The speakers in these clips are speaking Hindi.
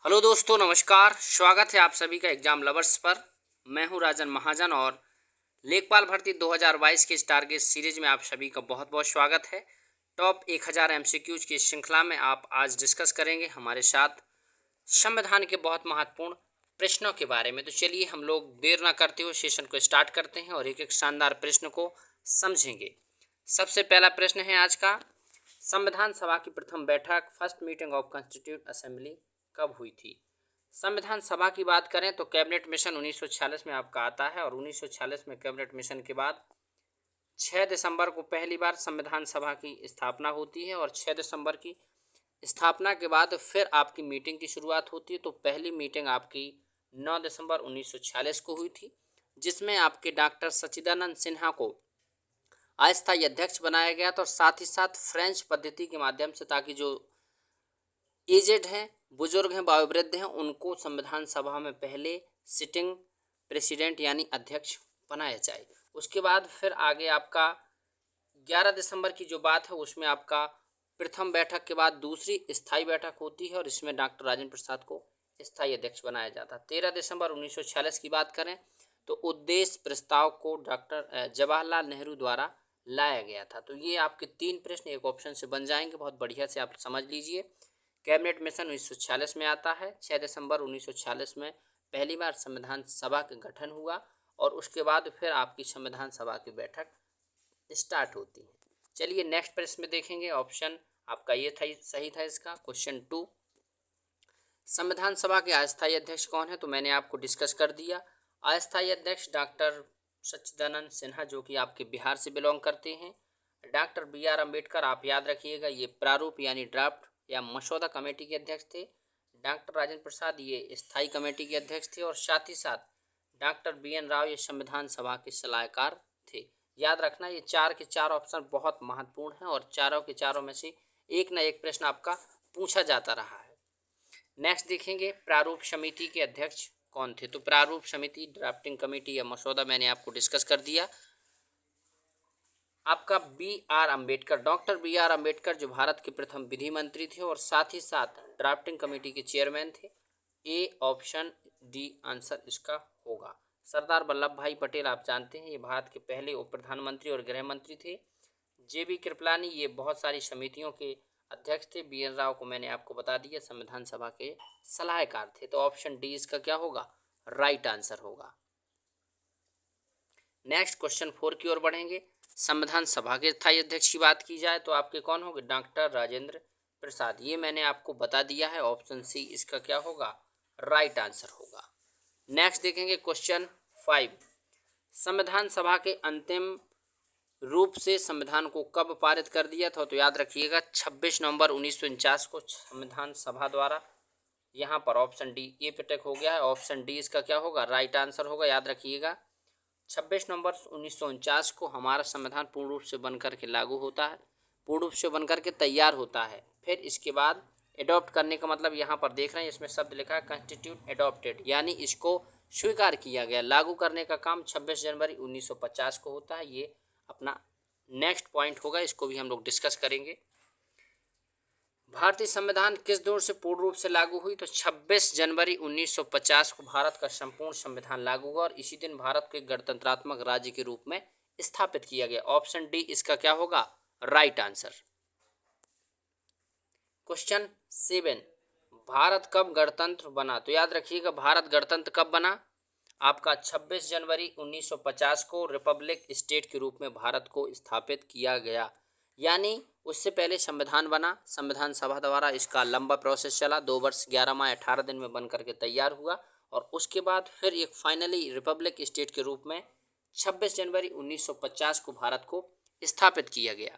हेलो दोस्तों, नमस्कार। स्वागत है आप सभी का एग्जाम लवर्स पर। मैं हूं राजन महाजन और लेखपाल भर्ती 2022 के इस टारगेट सीरीज में आप सभी का बहुत बहुत स्वागत है। टॉप 1000 एमसीक्यूज की इस श्रृंखला में आप आज डिस्कस करेंगे हमारे साथ संविधान के बहुत महत्वपूर्ण प्रश्नों के बारे में। तो चलिए हम लोग देर ना करते हुए सेशन को स्टार्ट करते हैं और एक एक शानदार प्रश्न को समझेंगे। सबसे पहला प्रश्न है आज का, संविधान सभा की प्रथम बैठक first meeting of constituent assembly कब हुई थी? संविधान सभा की बात करें तो कैबिनेट मिशन 1946 में आपका आता है और 1946 में कैबिनेट मिशन के बाद 6 दिसंबर को पहली बार संविधान सभा की स्थापना होती है और 6 दिसंबर की स्थापना के बाद फिर आपकी मीटिंग की शुरुआत होती है। तो पहली मीटिंग आपकी 9 दिसंबर 1946 को हुई थी, जिसमें आपके डॉक्टर सच्चिदानंद सिन्हा को अस्थायी अध्यक्ष बनाया गया था और साथ ही साथ फ्रेंच पद्धति के माध्यम से, ताकि जो एजेड हैं, बुजुर्ग हैं, वयोवृद्ध हैं, उनको संविधान सभा में पहले सिटिंग प्रेसिडेंट यानी अध्यक्ष बनाया जाए। उसके बाद फिर आगे आपका 11 दिसंबर की जो बात है उसमें आपका प्रथम बैठक के बाद दूसरी स्थायी बैठक होती है और इसमें डॉक्टर राजेंद्र प्रसाद को स्थायी अध्यक्ष बनाया जाता है। 13 दिसंबर 1946 की बात करें तो उद्देश्य प्रस्ताव को डॉक्टर जवाहरलाल नेहरू द्वारा लाया गया था। तो ये आपके 3 प्रश्न एक ऑप्शन से बन जाएंगे, बहुत बढ़िया से आप समझ लीजिए। कैबिनेट मिशन 1946 में आता है, 6 दिसंबर 1946 में पहली बार संविधान सभा का गठन हुआ और उसके बाद फिर आपकी संविधान सभा की बैठक स्टार्ट होती है। चलिए नेक्स्ट प्रश्न में देखेंगे। ऑप्शन आपका ये था, सही था इसका। क्वेश्चन 2, संविधान सभा के अस्थायी अध्यक्ष कौन है? तो मैंने आपको डिस्कस कर दिया। अस्थायी अध्यक्ष डॉक्टर सच्चिदानंद सिन्हा, जो कि आपके बिहार से बिलोंग करते हैं। डॉक्टर BR अम्बेडकर, आप याद रखिएगा, ये प्रारूप यानी ड्राफ्ट या मसौदा कमेटी के अध्यक्ष थे। डॉक्टर राजेंद्र प्रसाद ये स्थायी कमेटी के अध्यक्ष थे और साथ ही साथ डॉक्टर BN राव ये संविधान सभा के सलाहकार थे। याद रखना, ये 4 के 4 ऑप्शन बहुत महत्वपूर्ण हैं और चारों के चारों में से एक ना एक प्रश्न आपका पूछा जाता रहा है। नेक्स्ट देखेंगे, प्रारूप समिति के अध्यक्ष कौन थे? तो प्रारूप समिति, ड्राफ्टिंग कमेटी या मसौदा, मैंने आपको डिस्कस कर दिया। आपका BR Ambedkar, doctor BR Ambedkar जो भारत के प्रथम विधि मंत्री थे और साथ ही साथ ड्राफ्टिंग कमेटी के चेयरमैन थे। ए ऑप्शन डी आंसर इसका होगा। सरदार वल्लभ भाई पटेल, आप जानते हैं, ये भारत के पहले उप प्रधानमंत्री और गृह मंत्री थे। JB कृपलानी ये बहुत सारी समितियों के अध्यक्ष थे। BN राव को मैंने आपको बता दिया, संविधान सभा के सलाहकार थे। तो ऑप्शन डी इसका क्या होगा? राइट आंसर होगा। नेक्स्ट क्वेश्चन 4 की ओर बढ़ेंगे। संविधान सभा के स्थायी अध्यक्ष की बात की जाए तो आपके कौन होंगे? डॉक्टर राजेंद्र प्रसाद। ये मैंने आपको बता दिया है, ऑप्शन सी इसका क्या होगा? राइट आंसर होगा। नेक्स्ट देखेंगे क्वेश्चन 5, संविधान सभा के अंतिम रूप से संविधान को कब पारित कर दिया था? तो याद रखिएगा 26 नवंबर 1949 को संविधान सभा द्वारा। यहाँ पर ऑप्शन डी ए पिटक हो गया है, ऑप्शन डी इसका क्या होगा? राइट आंसर होगा। याद रखिएगा 26 नवंबर 1949 को हमारा संविधान पूर्ण रूप से बनकर के लागू होता है, पूर्ण रूप से बनकर के तैयार होता है। फिर इसके बाद एडॉप्ट करने का मतलब यहाँ पर देख रहे हैं, इसमें शब्द लिखा है कॉन्स्टिट्यूट एडॉप्टेड, यानी इसको स्वीकार किया गया। लागू करने का काम 26 जनवरी 1950 को होता है। ये अपना नेक्स्ट पॉइंट होगा, इसको भी हम लोग डिस्कस करेंगे। भारतीय संविधान किस दौर से पूर्ण रूप से लागू हुई? तो 26 जनवरी 1950 को भारत का संपूर्ण संविधान लागू हुआ और इसी दिन भारत को एक गणतंत्रात्मक राज्य के रूप में स्थापित किया गया। ऑप्शन डी इसका क्या होगा? Right answer. क्वेश्चन 7, भारत कब गणतंत्र बना? तो याद रखिएगा, भारत गणतंत्र कब बना? आपका 26 जनवरी 1950 को रिपब्लिक स्टेट के रूप में भारत को स्थापित किया गया। यानी उससे पहले संविधान बना, संविधान सभा द्वारा इसका लंबा प्रोसेस चला, 2 वर्ष 11 माह 18 दिन में बन करके तैयार हुआ और उसके बाद फिर एक फाइनली रिपब्लिक स्टेट के रूप में 26 जनवरी 1950 को भारत को स्थापित किया गया।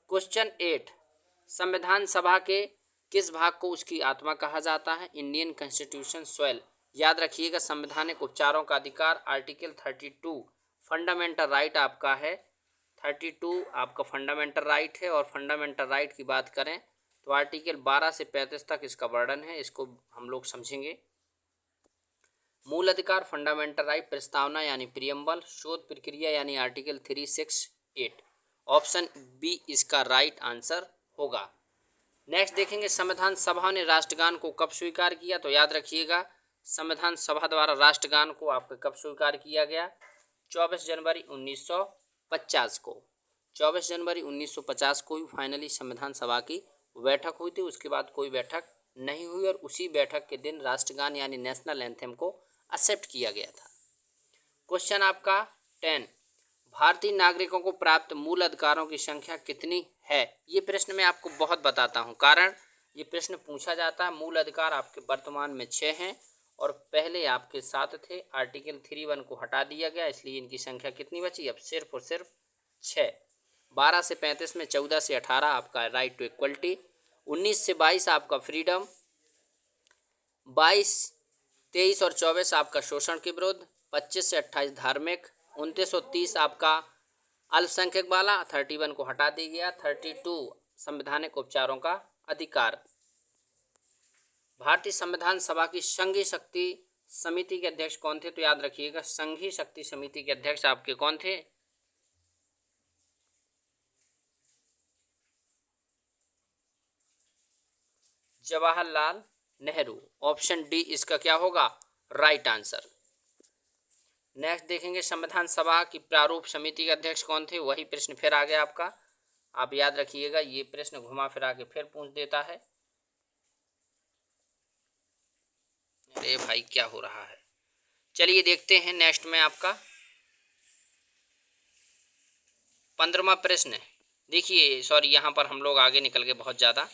क्वेश्चन 8, संविधान सभा के किस भाग को उसकी आत्मा कहा जाता है? Indian constitution soul. याद रखिएगा, संवैधानिक उपचारों का अधिकार आर्टिकल 32 फंडामेंटल राइट आपका है। 32 आपका फंडामेंटल राइट है और फंडामेंटल राइट की बात करें तो आर्टिकल 12 से 35 तक इसका वर्णन है, इसको हम लोग समझेंगे। मूल अधिकार फंडामेंटल राइट, प्रस्तावना यानी प्रियम्बल, शोध प्रक्रिया यानी आर्टिकल 368। ऑप्शन बी इसका राइट आंसर होगा। नेक्स्ट देखेंगे संविधान सभा ने राष्ट्रगान को कब स्वीकार किया, तो याद रखिएगा संविधान सभा द्वारा राष्ट्रगान को आपको कब स्वीकार किया गया, 24 जनवरी 1950 को। 24 जनवरी 1950 को ही फाइनली संविधान सभा की बैठक हुई थी, उसके बाद कोई बैठक नहीं हुई और उसी बैठक के दिन राष्ट्रगान यानी नेशनल एंथम को एक्सेप्ट किया गया था। क्वेश्चन आपका 10, भारतीय नागरिकों को प्राप्त मूल अधिकारों की संख्या कितनी है। ये प्रश्न मैं आपको बहुत बताता हूँ, कारण ये प्रश्न पूछा जाता है। मूल अधिकार आपके वर्तमान में 6 हैं और पहले आपके 7 थे। आर्टिकल 3(1) को हटा दिया गया, इसलिए इनकी संख्या कितनी बची, अब सिर्फ और सिर्फ 6। 12 से 35 में 14 से 18 आपका राइट टू इक्वलिटी, 19 से 22 आपका फ्रीडम, 22, 23 और 24 आपका शोषण के विरुद्ध, 25 से 28 धार्मिक, 29 और 30 आपका अल्पसंख्यक वाला, 31 को हटा दिया गया, 32 संवैधानिक उपचारों का अधिकार। भारतीय संविधान सभा की संघीय शक्ति समिति के अध्यक्ष कौन थे, तो याद रखिएगा संघीय शक्ति समिति के अध्यक्ष आपके कौन थे, जवाहरलाल नेहरू। ऑप्शन डी इसका क्या होगा, राइट आंसर। नेक्स्ट देखेंगे संविधान सभा की प्रारूप समिति के अध्यक्ष कौन थे, वही प्रश्न फिर आ गया आपका। आप याद रखिएगा ये प्रश्न घुमा फिरा के फिर पूछ देता है। अरे भाई क्या हो रहा है, चलिए देखते हैं नेक्स्ट में आपका 15वां प्रश्न। देखिए सॉरी यहाँ पर हम लोग आगे निकल गए बहुत ज़्यादा।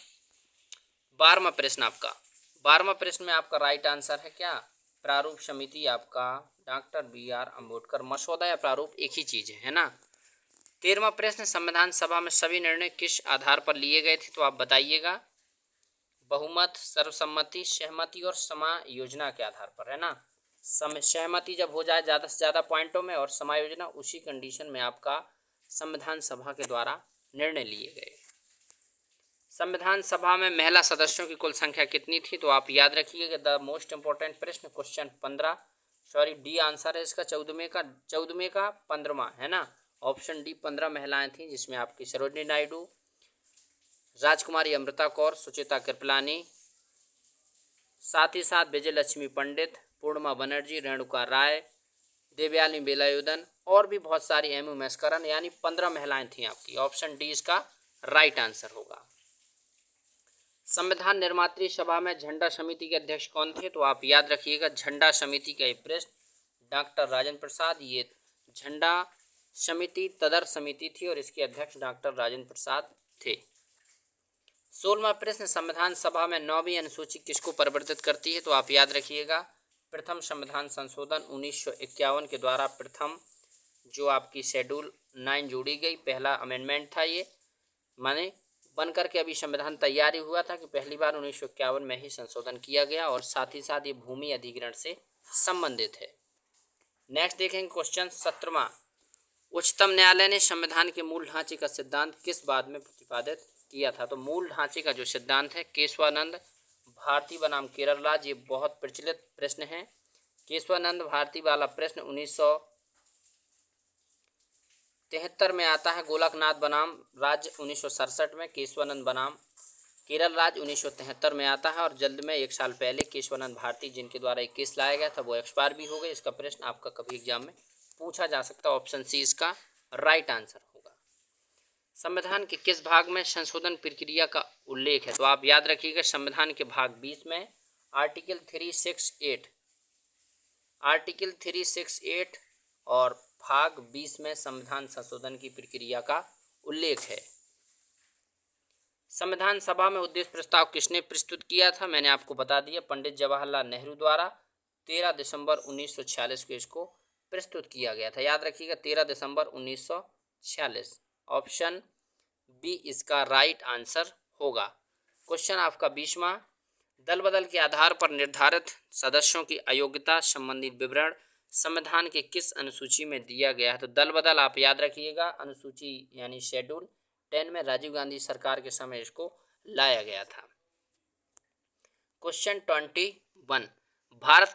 12वां प्रश्न आपका, 12वां प्रश्न में आपका राइट आंसर है क्या, प्रारूप समिति आपका डॉक्टर BR अम्बेडकर। मसौदा या प्रारूप एक ही चीज़ है ना। 13वां प्रश्न, संविधान सभा में सभी निर्णय किस आधार पर लिए गए थे, तो आप बताइएगा। बहुमत, सर्वसम्मति, सहमति और समायोजना के आधार पर, है ना। सहमति जब हो जाए ज़्यादा से ज़्यादा पॉइंटों में और समायोजना उसी कंडीशन में आपका संविधान सभा के द्वारा निर्णय लिए गए। संविधान सभा में महिला सदस्यों की कुल संख्या कितनी थी, तो आप याद रखिएगा द मोस्ट इंपॉर्टेंट प्रश्न क्वेश्चन 15, सॉरी डी आंसर है इसका 14वें का 15वां, है ना। ऑप्शन डी 15 महिलाएं थीं, जिसमें आपकी सरोजिनी नायडू, राजकुमारी अमृता कौर, सुचिता कृपलानी, साथ ही साथ विजय लक्ष्मी पंडित, पूर्णिमा बनर्जी, रेणुका राय, देवयानी बेलायुधन और भी बहुत सारी एम.एस. करन, यानी 15 महिलाएं थीं आपकी। ऑप्शन डी इसका राइट आंसर होगा। संविधान निर्मात्री सभा में झंडा समिति के अध्यक्ष कौन थे, तो आप याद रखिएगा झंडा समिति का प्रश्न डॉक्टर राजेंद्र प्रसाद। ये झंडा समिति तदर्थ समिति थी और इसके अध्यक्ष डॉक्टर राजेंद्र प्रसाद थे। 16वां प्रश्न, संविधान सभा में 9वीं अनुसूची किसको परिवर्तित करती है, तो आप याद रखिएगा प्रथम संविधान संशोधन 1951 के द्वारा प्रथम जो आपकी शेड्यूल 9 जोड़ी गई, पहला अमेंडमेंट था ये, माने बनकर के अभी संविधान तैयारी हुआ था कि पहली बार 1951 में ही संशोधन किया गया और साथ ही साथ ये भूमि अधिग्रहण से संबंधित है। नेक्स्ट देखेंगे क्वेश्चन 17वां, उच्चतम न्यायालय ने संविधान के मूल ढांचे का सिद्धांत किस बात में प्रतिपादित किया था, तो मूल ढांचे का जो सिद्धांत है केशवानंद भारती बनाम केरल राज्य, ये बहुत प्रचलित प्रश्न है। केशवानंद भारती वाला प्रश्न 1973 में आता है, गोलकनाथ बनाम राज्य 1967 में, केशवानंद बनाम केरल राज्य 1973 में आता है और जल्द में 1 साल पहले केशवानंद भारती जिनके द्वारा एक केस लाया गया था वो एक्सपायर भी हो गए। इसका प्रश्न आपका कभी एग्जाम में पूछा जा सकता है। ऑप्शन सी इसका राइट आंसर होगा। संविधान के किस भाग में संशोधन प्रक्रिया का उल्लेख है, तो आप याद रखिएगा संविधान के भाग 20 में आर्टिकल 368 और भाग 20 में संविधान संशोधन की प्रक्रिया का उल्लेख है। संविधान सभा में उद्देश्य प्रस्ताव किसने प्रस्तुत किया था, मैंने आपको बता दिया पंडित जवाहरलाल नेहरू द्वारा 13 दिसंबर 1946 को इसको प्रस्तुत किया गया था। याद रखिएगा 13 दिसंबर 1946। ऑप्शन बी इसका राइट आंसर होगा। क्वेश्चन आपका 20वां, दल बदल के आधार पर निर्धारित सदस्यों की अयोग्यता संबंधी विवरण संविधान के किस अनुसूची में दिया गया है, तो दल बदल आप याद रखिएगा अनुसूची यानी शेड्यूल 10 में राजीव गांधी सरकार के समय इसको लाया गया था। क्वेश्चन 21, भारत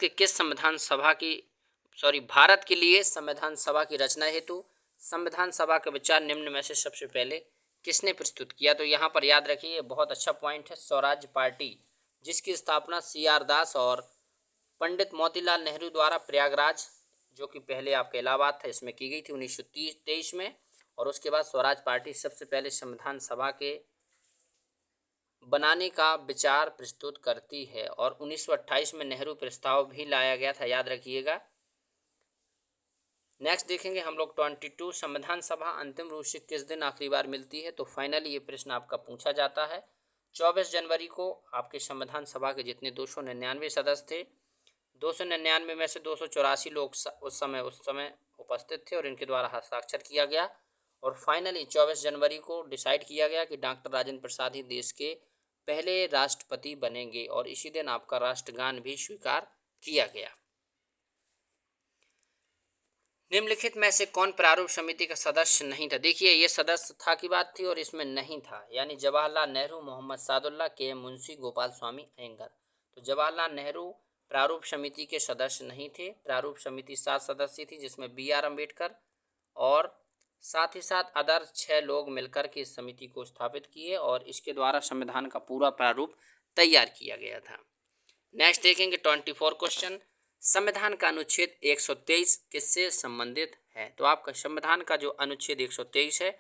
के लिए संविधान सभा की रचना हेतु संविधान सभा के विचार निम्न में से सबसे पहले किसने प्रस्तुत किया? तो यहाँ पर याद रखिए, ये बहुत अच्छा पॉइंट है। स्वराज पार्टी, जिसकी स्थापना CR दास और पंडित मोतीलाल नेहरू द्वारा प्रयागराज, जो कि पहले आपका इलाहाबाद था, इसमें की गई थी 1923 में। और उसके बाद स्वराज पार्टी सबसे पहले संविधान सभा के बनाने का विचार प्रस्तुत करती है। और 1928 में नेहरू प्रस्ताव भी लाया गया था, याद रखिएगा। नेक्स्ट देखेंगे हम लोग 22, संविधान सभा अंतिम रूप से किस दिन आखिरी बार मिलती है? तो फाइनली ये प्रश्न आपका पूछा जाता है 24 जनवरी को। आपके संविधान सभा के जितने 299 सदस्य थे, 299 में से 284 लोग उस समय उपस्थित थे और इनके द्वारा हस्ताक्षर किया गया। और फाइनली 24 जनवरी को डिसाइड किया गया कि डॉक्टर राजेंद्र प्रसाद ही देश के पहले राष्ट्रपति बनेंगे और इसी दिन आपका राष्ट्रगान भी स्वीकार किया गया। निम्नलिखित में से कौन प्रारूप समिति का सदस्य नहीं था? देखिए, ये सदस्य था की बात थी और इसमें नहीं था, यानी जवाहरलाल नेहरू, मोहम्मद सादुल्ला, के मुंशी, गोपाल स्वामी अयंगर। तो जवाहरलाल नेहरू प्रारूप समिति के सदस्य नहीं थे। प्रारूप समिति 7 सदस्य थी, जिसमें BR अम्बेडकर और साथ ही साथ अदर 6 लोग मिलकर के इस समिति को स्थापित किए और इसके द्वारा संविधान का पूरा प्रारूप तैयार किया गया था। नेक्स्ट देखेंगे 24 क्वेश्चन, संविधान का अनुच्छेद 123 किससे संबंधित है? तो आपका संविधान का जो अनुच्छेद 123 है,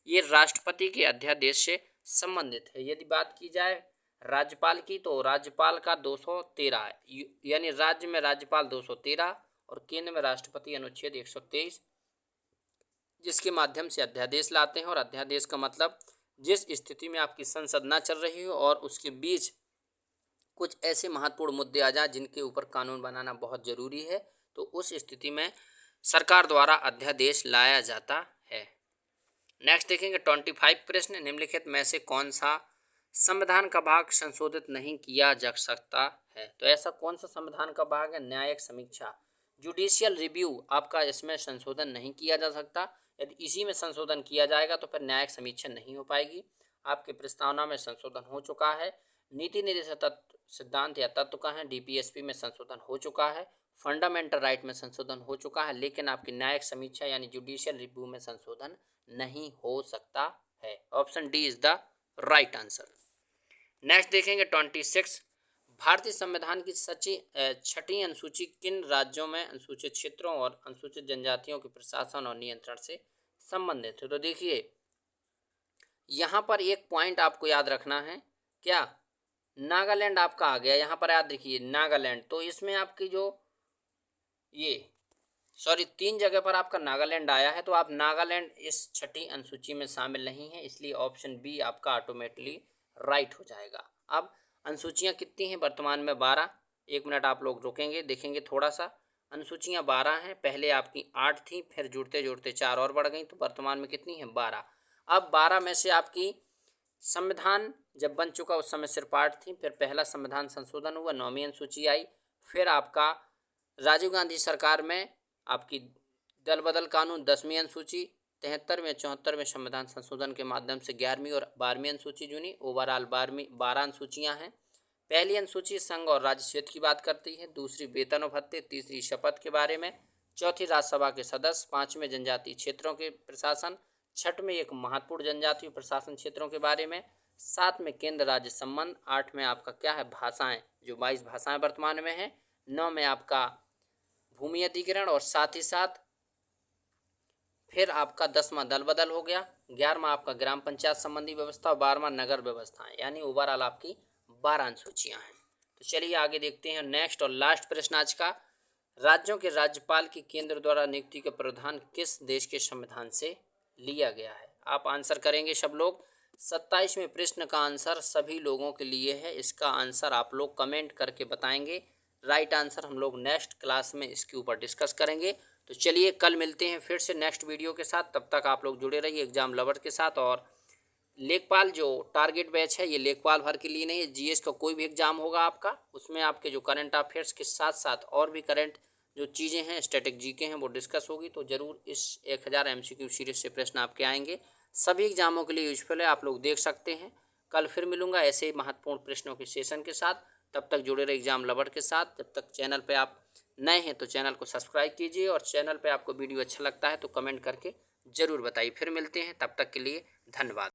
ये राष्ट्रपति के अध्यादेश से संबंधित है। यदि बात की जाए राज्यपाल की, तो राज्यपाल का 213 है, यानी राज्य में राज्यपाल 213 और केंद्र में राष्ट्रपति अनुच्छेद 123, जिसके माध्यम से अध्यादेश लाते हैं। और अध्यादेश का मतलब जिस स्थिति में आपकी संसद ना चल रही हो और उसके बीच कुछ ऐसे महत्वपूर्ण मुद्दे आ जाए जिनके ऊपर कानून बनाना बहुत जरूरी है, तो उस स्थिति में सरकार द्वारा अध्यादेश लाया जाता है। नेक्स्ट देखेंगे 25 प्रश्न, निम्नलिखित में से कौन सा संविधान का भाग संशोधित नहीं किया जा सकता है? तो ऐसा कौन सा संविधान का भाग है? न्यायिक समीक्षा, जुडिशियल रिव्यू, आपका इसमें संशोधन नहीं किया जा सकता। यदि इसी में संशोधन किया जाएगा तो फिर न्यायिक समीक्षा नहीं हो पाएगी। आपके प्रस्तावना में संशोधन हो चुका है। नीति निर्देशक सिद्धांत या तत्व का है, DPSP में संशोधन हो चुका है। फंडामेंटल राइट में संशोधन हो चुका है, लेकिन आपकी न्यायिक समीक्षा यानी जुडिशियल रिव्यू में संशोधन नहीं हो सकता है। Option D is the right answer. Next देखेंगे 26, भारतीय संविधान की छठी अनुसूची किन राज्यों में अनुसूचित क्षेत्रों और अनुसूचित जनजातियों के प्रशासन और नियंत्रण से संबंधित है? तो देखिए, यहाँ पर एक पॉइंट आपको याद रखना है, क्या नागालैंड आपका आ गया यहाँ पर, याद रखिए नागालैंड। तो इसमें आपकी जो तीन जगह पर आपका नागालैंड आया है, तो आप नागालैंड इस छठी अनुसूची में शामिल नहीं है, इसलिए ऑप्शन बी आपका ऑटोमेटिकली राइट हो जाएगा। अब अनुसूचियाँ कितनी हैं वर्तमान में? 12। 1 मिनट आप लोग रुकेंगे, देखेंगे थोड़ा सा। अनुसूचियाँ 12 हैं, पहले आपकी 8 थी, फिर जुड़ते जुड़ते 4 और बढ़ गई, तो वर्तमान में कितनी है? 12। अब 12 में से आपकी संविधान जब बन चुका उस समय सिर्फ 8 थी, फिर पहला संविधान संशोधन हुआ, 9वीं अनुसूची आई, फिर आपका राजीव गांधी सरकार में आपकी दल बदल कानून 10वीं अनुसूची, 73 में 74 में संविधान संशोधन के माध्यम से 11वीं और 12वीं अनुसूची चुनी। ओवरऑल 12 अनुसूचियाँ हैं। पहली अनुसूची संघ और राज्य क्षेत्र की बात करती है, दूसरी वेतन और भत्ते, तीसरी शपथ के बारे में, चौथी राज्यसभा के सदस्य, 5वें जनजातीय क्षेत्रों के प्रशासन, 6 में एक महत्वपूर्ण जनजातीय प्रशासन क्षेत्रों के बारे में, 7 में केंद्र राज्य संबंध, 8 में आपका क्या है? भाषाएं, जो 22 भाषाएं वर्तमान में हैं, 9 में आपका भूमि अधिग्रहण और साथ ही साथ फिर आपका 10वां दल बदल हो गया, 11वां आपका ग्राम पंचायत संबंधी व्यवस्था और 12वां नगर व्यवस्था है, यानी ओवरऑल आपकी 12 अनुसूचियाँ हैं। तो चलिए आगे देखते हैं नेक्स्ट और लास्ट प्रश्न आज का, राज्यों के राज्यपाल की केंद्र द्वारा नियुक्ति का प्रावधान किस देश के संविधान से लिया गया है? आप आंसर करेंगे सब लोग। 27वें प्रश्न का आंसर सभी लोगों के लिए है, इसका आंसर आप लोग कमेंट करके बताएंगे। राइट आंसर हम लोग नेक्स्ट क्लास में इसके ऊपर डिस्कस करेंगे। तो चलिए कल मिलते हैं फिर से नेक्स्ट वीडियो के साथ, तब तक आप लोग जुड़े रहिए एग्जाम लवर्स के साथ। और लेखपाल जो टारगेट बैच है, ये लेखपाल भर के लिए नहीं है, GS का कोई भी एग्जाम होगा आपका, उसमें आपके जो करंट अफेयर्स के साथ साथ और भी करंट जो चीज़ें हैं, स्टैटिक GK हैं, वो डिस्कस होगी। तो ज़रूर इस 1000 MCQ सीरीज से प्रश्न आपके आएंगे, सभी एग्जामों के लिए यूजफुल है, आप लोग देख सकते हैं। कल फिर मिलूंगा ऐसे ही महत्वपूर्ण प्रश्नों के सेशन के साथ, तब तक जुड़े रहे एग्जाम लवर के साथ। जब तक चैनल पे आप नए हैं तो चैनल को सब्सक्राइब कीजिए, और चैनल पे आपको वीडियो अच्छा लगता है तो कमेंट करके ज़रूर बताइए। फिर मिलते हैं, तब तक के लिए धन्यवाद।